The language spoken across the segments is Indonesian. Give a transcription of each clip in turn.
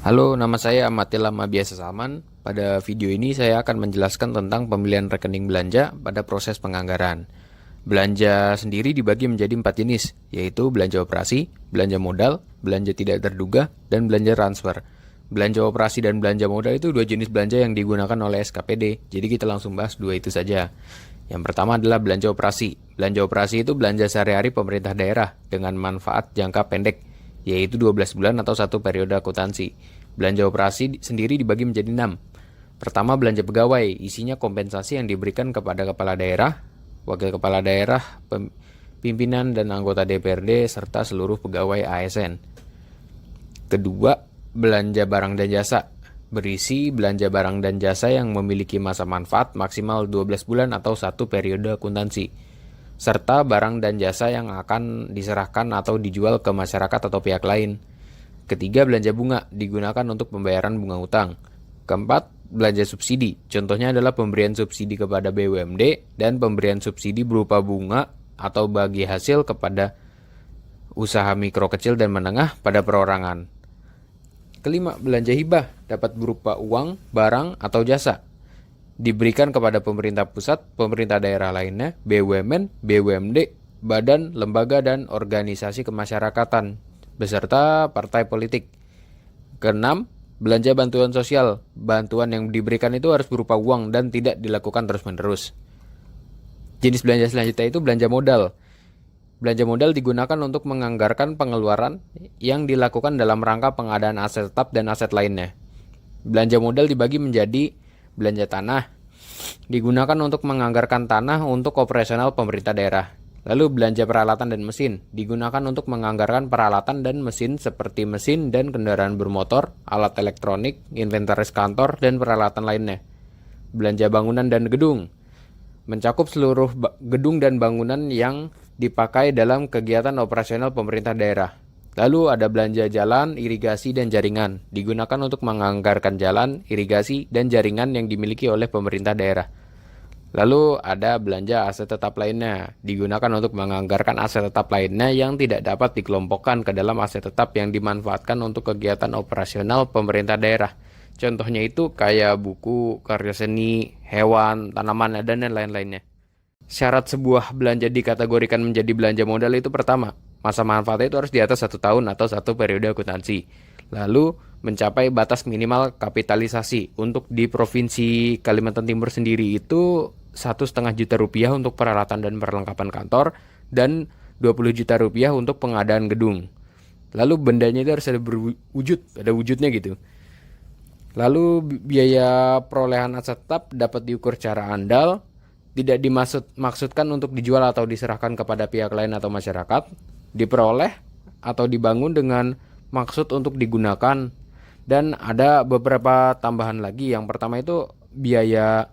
Halo, nama saya Amatil Lama Biasa Salman. Pada video ini saya akan menjelaskan tentang pemilihan rekening belanja pada proses penganggaran. Belanja sendiri dibagi menjadi 4 jenis, yaitu belanja operasi, belanja modal, belanja tidak terduga, dan belanja transfer. Belanja operasi dan belanja modal itu dua jenis belanja yang digunakan oleh SKPD, jadi kita langsung bahas dua itu saja. Yang pertama adalah belanja operasi. Belanja operasi itu belanja sehari-hari pemerintah daerah dengan manfaat jangka pendek, yaitu 12 bulan atau satu periode akuntansi. Belanja operasi sendiri dibagi menjadi 6. Pertama, belanja pegawai, isinya kompensasi yang diberikan kepada kepala daerah, wakil kepala daerah, pimpinan dan anggota DPRD, serta seluruh pegawai ASN. Kedua, belanja barang dan jasa, berisi belanja barang dan jasa yang memiliki masa manfaat maksimal 12 bulan atau satu periode akuntansi, serta barang dan jasa yang akan diserahkan atau dijual ke masyarakat atau pihak lain. Ketiga, belanja bunga, digunakan untuk pembayaran bunga utang. Keempat, belanja subsidi, contohnya adalah pemberian subsidi kepada BUMD dan pemberian subsidi berupa bunga atau bagi hasil kepada usaha mikro kecil dan menengah pada perorangan. Kelima, belanja hibah, dapat berupa uang, barang, atau jasa. Diberikan kepada pemerintah pusat, pemerintah daerah lainnya, BUMN, BUMD, badan, lembaga, dan organisasi kemasyarakatan beserta partai politik. Keenam, belanja bantuan sosial. Bantuan yang diberikan itu harus berupa uang dan tidak dilakukan terus-menerus. Jenis belanja selanjutnya itu belanja modal. Belanja modal digunakan untuk menganggarkan pengeluaran yang dilakukan dalam rangka pengadaan aset tetap dan aset lainnya. Belanja modal dibagi menjadi belanja tanah, digunakan untuk menganggarkan tanah untuk operasional pemerintah daerah. Lalu belanja peralatan dan mesin, digunakan untuk menganggarkan peralatan dan mesin seperti mesin dan kendaraan bermotor, alat elektronik, inventaris kantor, dan peralatan lainnya. Belanja bangunan dan gedung, mencakup seluruh gedung dan bangunan yang dipakai dalam kegiatan operasional pemerintah daerah. Lalu ada belanja jalan, irigasi, dan jaringan, digunakan untuk menganggarkan jalan, irigasi, dan jaringan yang dimiliki oleh pemerintah daerah. Lalu ada belanja aset tetap lainnya, digunakan untuk menganggarkan aset tetap lainnya yang tidak dapat dikelompokkan ke dalam aset tetap yang dimanfaatkan untuk kegiatan operasional pemerintah daerah. Contohnya itu kayak buku, karya seni, hewan, tanaman, dan lain-lainnya. Syarat sebuah belanja dikategorikan menjadi belanja modal itu pertama, masa manfaatnya itu harus di atas 1 tahun atau satu periode akuntansi. Lalu mencapai batas minimal kapitalisasi. Untuk di Provinsi Kalimantan Timur sendiri itu 1,5 juta rupiah untuk peralatan dan perlengkapan kantor dan 20 juta rupiah untuk pengadaan gedung. Lalu bendanya itu harus ada berwujud, ada wujudnya gitu. Lalu biaya perolehan aset tetap dapat diukur secara andal, tidak dimaksudkan untuk dijual atau diserahkan kepada pihak lain atau masyarakat, diperoleh atau dibangun dengan maksud untuk digunakan, dan ada beberapa tambahan lagi. Yang pertama itu biaya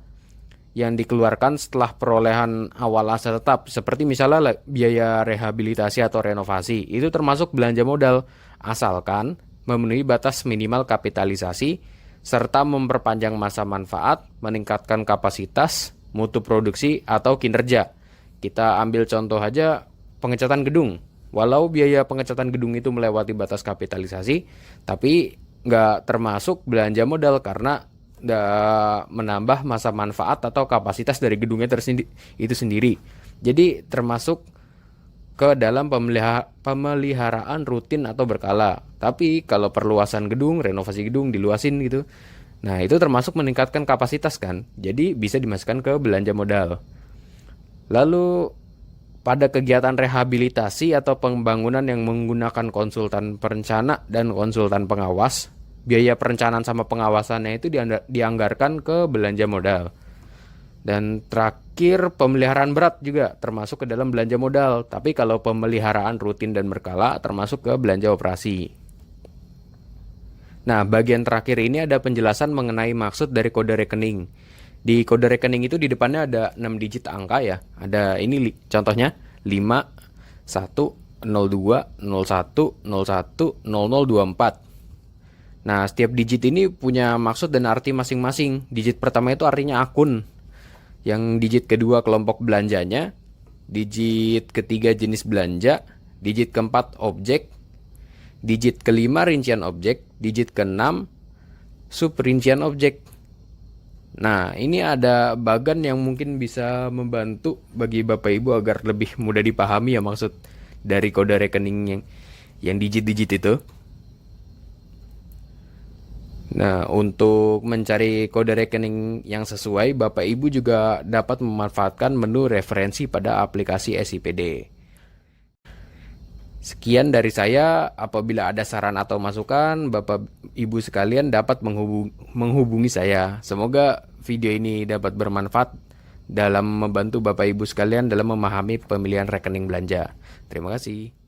yang dikeluarkan setelah perolehan awal aset tetap, seperti misalnya biaya rehabilitasi atau renovasi, itu termasuk belanja modal, asalkan memenuhi batas minimal kapitalisasi, serta memperpanjang masa manfaat, meningkatkan kapasitas, mutu produksi, atau kinerja. Kita ambil contoh aja pengecatan gedung. Walau biaya pengecatan gedung itu melewati batas kapitalisasi, tapi nggak termasuk belanja modal karena nggak menambah masa manfaat atau kapasitas dari gedungnya itu sendiri. Jadi termasuk ke dalam pemeliharaan rutin atau berkala. Tapi kalau perluasan gedung, renovasi gedung, diluasin gitu, nah itu termasuk meningkatkan kapasitas kan. Jadi bisa dimasukkan ke belanja modal. Lalu pada kegiatan rehabilitasi atau pembangunan yang menggunakan konsultan perencana dan konsultan pengawas, biaya perencanaan sama pengawasannya itu dianggarkan ke belanja modal. Dan terakhir, pemeliharaan berat juga termasuk ke dalam belanja modal. Tapi kalau pemeliharaan rutin dan berkala termasuk ke belanja operasi. Nah, bagian terakhir ini ada penjelasan mengenai maksud dari kode rekening. Di kode rekening itu di depannya ada 6 digit angka ya. Ada ini contohnya 5 1 02 01 01 0024. Nah, setiap digit ini punya maksud dan arti masing-masing. Digit pertama itu artinya akun. Yang digit kedua kelompok belanjanya, digit ketiga jenis belanja, digit keempat objek, digit kelima rincian objek, digit keenam sub rincian objek. Nah, ini ada bagan yang mungkin bisa membantu bagi Bapak Ibu agar lebih mudah dipahami ya maksud dari kode rekening yang digit-digit itu. Nah, untuk mencari kode rekening yang sesuai, Bapak Ibu juga dapat memanfaatkan menu referensi pada aplikasi SIPD. Sekian dari saya. Apabila ada saran atau masukan, Bapak Ibu sekalian dapat menghubungi saya. Semoga video ini dapat bermanfaat dalam membantu Bapak Ibu sekalian dalam memahami pemilihan rekening belanja. Terima kasih.